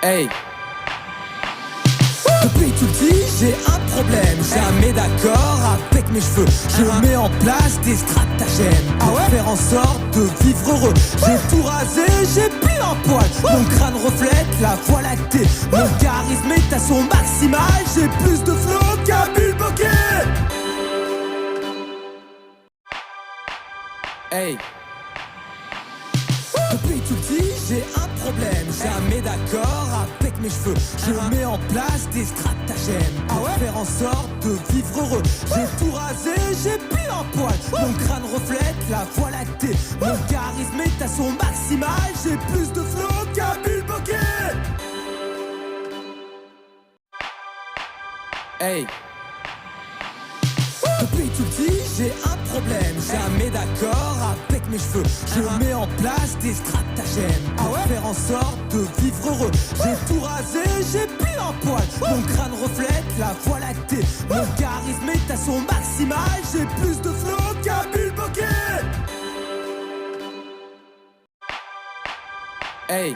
Hey. Depuis tout petit, j'ai un problème, jamais d'accord avec mes cheveux. Je mets en place des stratagèmes pour faire en sorte de vivre heureux. J'ai tout rasé, j'ai plus un poil. Mon crâne reflète la voie lactée. Mon charisme est à son maximal. J'ai plus de flow qu'un Bulboquet. Hey. Depuis tout petit, j'ai un problème, jamais d'accord avec mes cheveux. Je mets en place des stratagèmes pour faire en sorte de vivre heureux. J'ai tout rasé, j'ai plus un poil. Mon crâne reflète la voie lactée. Mon charisme est à son maximal. J'ai plus de flow qu'un Bulboquet. Hey. Depuis tout petit, j'ai un problème, jamais d'accord avec mes cheveux. Je mets en place des stratagèmes pour faire en sorte de vivre heureux. J'ai tout rasé, j'ai plus un poil. Mon crâne reflète la voie lactée. Mon charisme est à son maximal. J'ai plus de flow qu'un Bulboquet. Hey.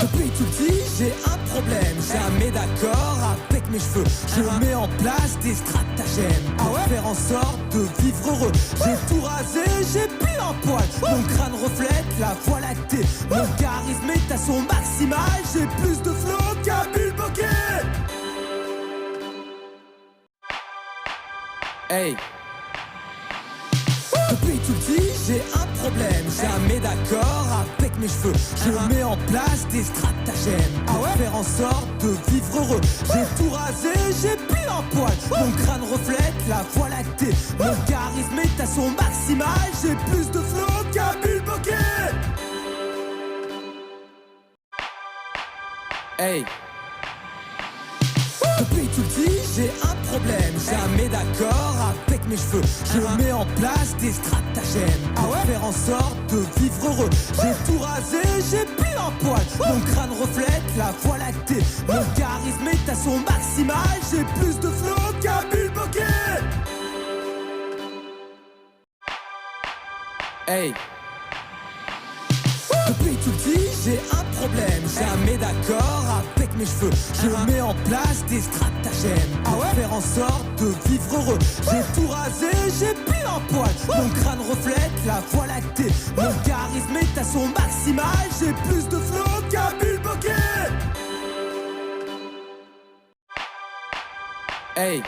Depuis tout petit, j'ai un problème, jamais d'accord avec mes cheveux. Je mets en place des stratagèmes pour faire en sorte de vivre heureux. J'ai tout rasé, j'ai plus un poil. Mon crâne reflète la voie lactée. Mon charisme est à son maximal. J'ai plus de flow qu'un Bulboquet. Hey. Depuis tout petit, j'ai un problème, jamais d'accord avec mes cheveux. Je mets en place des stratagèmes pour faire en sorte de vivre heureux. J'ai tout rasé, j'ai plus un poil. Mon crâne reflète la voie lactée. Mon charisme est à son maximal. J'ai plus de flow qu'un Bulboquet. Hey. Depuis tout petit, j'ai un problème, jamais d'accord avec mes cheveux. Je mets en place des stratagèmes pour faire en sorte de vivre heureux. J'ai tout rasé, j'ai plus un poil. Mon crâne reflète la voie lactée. Mon charisme est à son maximal. J'ai plus de flow qu'un Bulboquet. Hey. Depuis tout petit, j'ai un problème, jamais d'accord avec mes cheveux. Je mets en place des stratagèmes pour faire en sorte de vivre heureux. J'ai tout rasé, j'ai plus un poil. Mon crâne reflète la voie lactée. Mon charisme est à son maximal. J'ai plus de flow qu'un Bulboquet. Hey.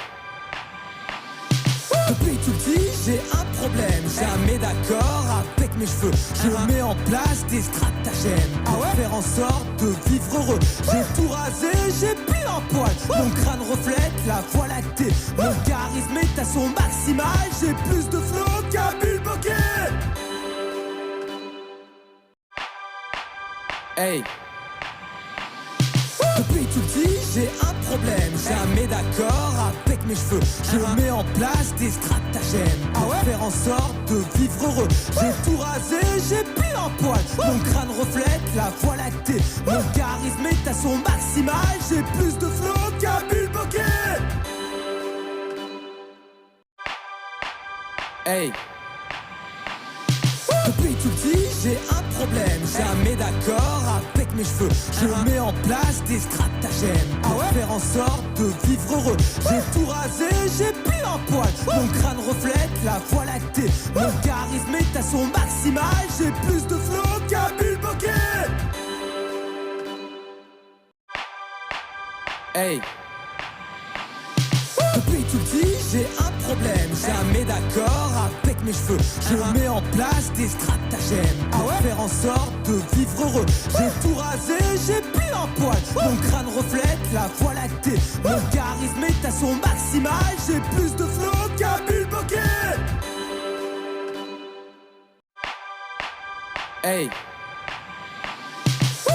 Depuis tout petit, j'ai un problème, jamais d'accord avec mes cheveux. Je mets en place des stratagèmes pour faire en sorte de vivre heureux. J'ai tout rasé, j'ai plus un poil. Mon crâne reflète la voie lactée. Mon charisme est à son maximal. J'ai plus de flow qu'un Bulboquet. Hey. Depuis tout petit, j'ai un problème, jamais d'accord avec mes cheveux. Je mets en place des stratagèmes pour faire en sorte de vivre heureux. J'ai tout rasé, j'ai plus un poil. Mon crâne reflète la voie lactée. Mon charisme est à son maximal. J'ai plus de flow qu'un Bulboquet. Hey. Depuis tout petit, j'ai un problème, jamais d'accord avec mes cheveux. Je mets en place des stratagèmes pour faire en sorte de vivre heureux. J'ai tout rasé, j'ai plus un poil. Mon crâne reflète la voie lactée. Mon charisme est à son maximal. J'ai plus de flow qu'un Bulboquet. Hey. Depuis tout petit, j'ai un problème, jamais d'accord avec mes cheveux. Je mets en place des stratagèmes pour faire en sorte de vivre heureux. J'ai tout rasé, j'ai plus un poil. Mon crâne reflète la voie lactée. Mon charisme est à son maximal. J'ai plus de flow qu'un Bulboquet. Hey.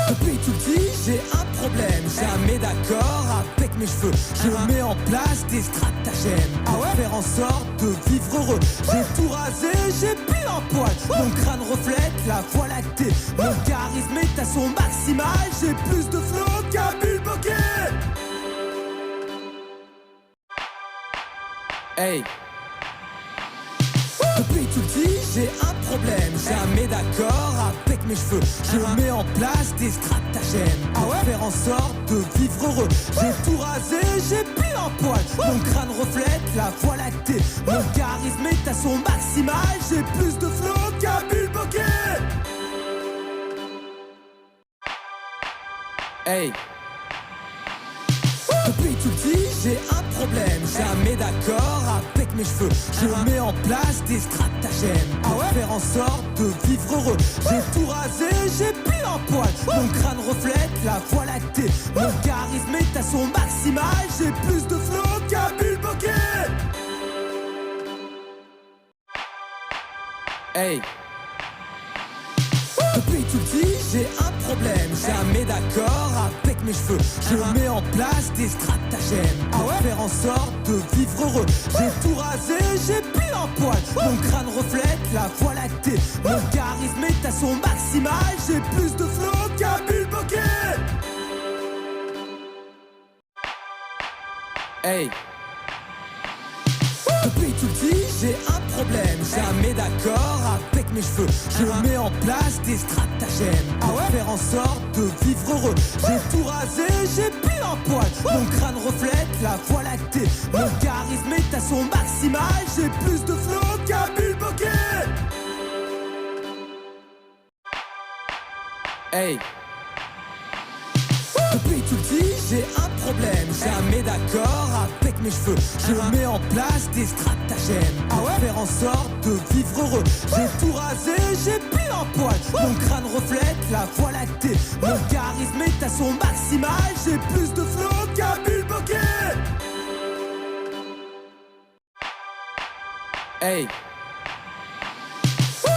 Depuis tout petit, j'ai un problème, jamais d'accord avec mes cheveux. Je mets en place des stratagèmes pour faire en sorte de vivre heureux. J'ai tout rasé, j'ai plus un poil. Mon crâne reflète la voie lactée. Mon charisme est à son maximal. J'ai plus de flow qu'un Bulboquet. Hey. Depuis tout petit, j'ai un problème, jamais d'accord avec mes cheveux. Je mets en place des stratagèmes pour faire en sorte de vivre heureux. J'ai tout rasé, j'ai plus un poil. Mon crâne reflète la voie lactée. Mon charisme est à son maximal. J'ai plus de flow qu'un bulboquet. Hey. Depuis tout petit, j'ai un problème, jamais d'accord avec mes cheveux. Je mets en place des stratagèmes pour faire en sorte de vivre heureux. J'ai tout rasé, j'ai plus un poil. Mon crâne reflète la voie lactée. Mon charisme est à son maximal. J'ai plus de flow qu'un bulboquet. Hey. Depuis tout petit, j'ai un problème, jamais d'accord avec mes cheveux. Je mets en place des stratagèmes pour faire en sorte de vivre heureux. J'ai tout rasé, j'ai plus un poil. Mon crâne reflète la voie lactée. Mon charisme est à son maximal. J'ai plus de flow qu'un bulboquet. Hey. Depuis tout petit, j'ai un problème, jamais d'accord avec mes cheveux. Je mets en place des stratagèmes pour faire en sorte de vivre heureux. J'ai tout rasé, j'ai plus un poil. Mon crâne reflète la voie lactée. Mon charisme est à son maximal. J'ai plus de flow qu'un bulboquet. Hey. Depuis tout petit, j'ai un problème, jamais d'accord avec mes cheveux. Je mets en place des stratagèmes pour faire en sorte de vivre heureux. J'ai tout rasé, j'ai plus un poil. Mon crâne reflète la voie lactée. Mon charisme est à son maximal. J'ai plus de flow qu'un bulboquet. Hey.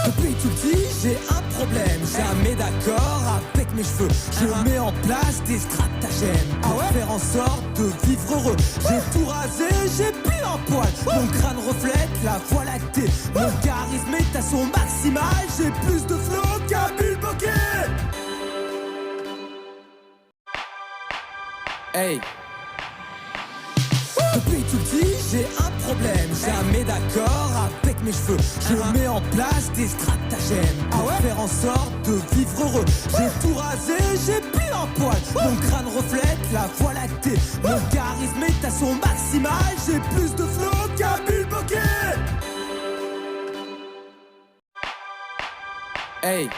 Depuis tout petit, j'ai un problème, jamais d'accord avec mes cheveux. Je mets en place des stratagèmes pour faire en sorte de vivre heureux. J'ai tout rasé, j'ai plus un poil. Mon crâne reflète la voie lactée. Mon charisme est à son maximal. J'ai plus de flow qu'un bulboquet. Hey. Depuis tout petit, j'ai un problème, jamais d'accord avec mes cheveux. Je mets en place des stratagèmes pour faire en sorte de vivre heureux. J'ai tout rasé, j'ai plus un poil. Mon crâne reflète la voie lactée. Mon charisme est à son maximal. J'ai plus de flow qu'un bulboquet. Hey.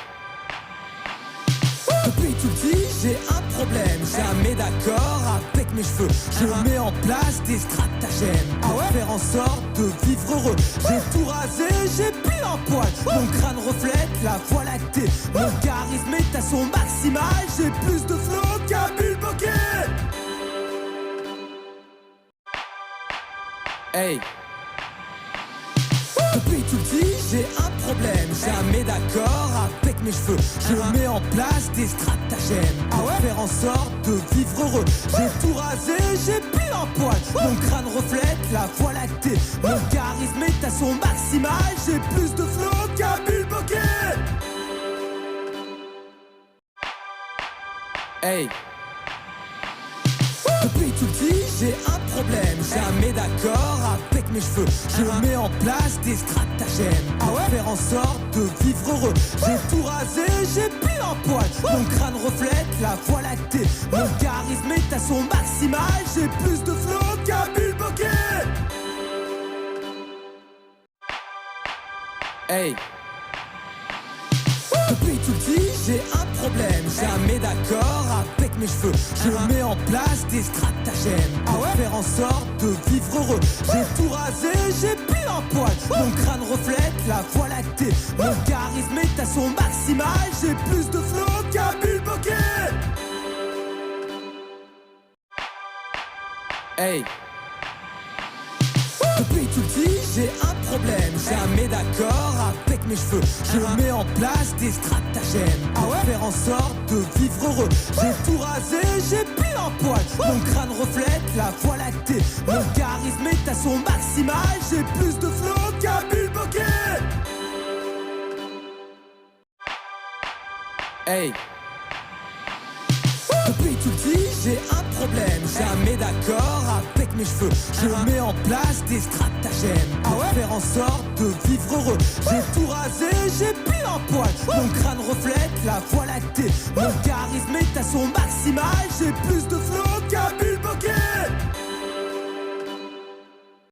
Depuis tout petit, j'ai un problème, jamais d'accord avec mes cheveux. Je mets en place des stratagèmes pour faire en sorte de vivre heureux. J'ai tout rasé, j'ai plus un poil. Mon crâne reflète la voie lactée. Mon charisme est à son maximal. J'ai plus de flow qu'un bulboquet. Hey. Depuis tout petit, j'ai un problème, jamais d'accord avec mes cheveux. Je mets en place des stratagèmes pour faire en sorte de vivre heureux. J'ai tout rasé, j'ai plus un poil. Mon crâne reflète la voie lactée. Mon charisme est à son maximal. J'ai plus de flow qu'un bulboquet. Hey. Depuis tout petit, j'ai un problème, jamais d'accord avec mes cheveux. Je mets en place des stratagèmes pour faire en sorte de vivre heureux. J'ai tout rasé, j'ai plus un poil. Mon crâne reflète la voie lactée. Mon charisme est à son maximal. J'ai plus de flow qu'un bulboquet. Hey. Depuis tout petit, j'ai un problème, jamais d'accord avec mes cheveux. Je mets en place des stratagèmes pour faire en sorte de vivre heureux. J'ai tout rasé, j'ai plus un poil. Mon crâne reflète la voie lactée. Mon charisme est à son maximal. J'ai plus de flow qu'un bulboquet. Hey. Depuis tout petit, j'ai un problème, jamais d'accord avec mes cheveux. Je mets en place des stratagèmes pour faire en sorte de vivre heureux. J'ai tout rasé, j'ai plus un poil. Mon crâne reflète la voie lactée. Mon charisme est à son maximal. J'ai plus de flow qu'un bulboquet. Hey. Depuis tout petit, j'ai un problème, jamais d'accord avec avec mes cheveux. Je mets en place des stratagèmes pour faire en sorte de vivre heureux. J'ai tout rasé, j'ai plus un poil. Mon crâne reflète la voie lactée. Mon charisme est à son maximal. J'ai plus de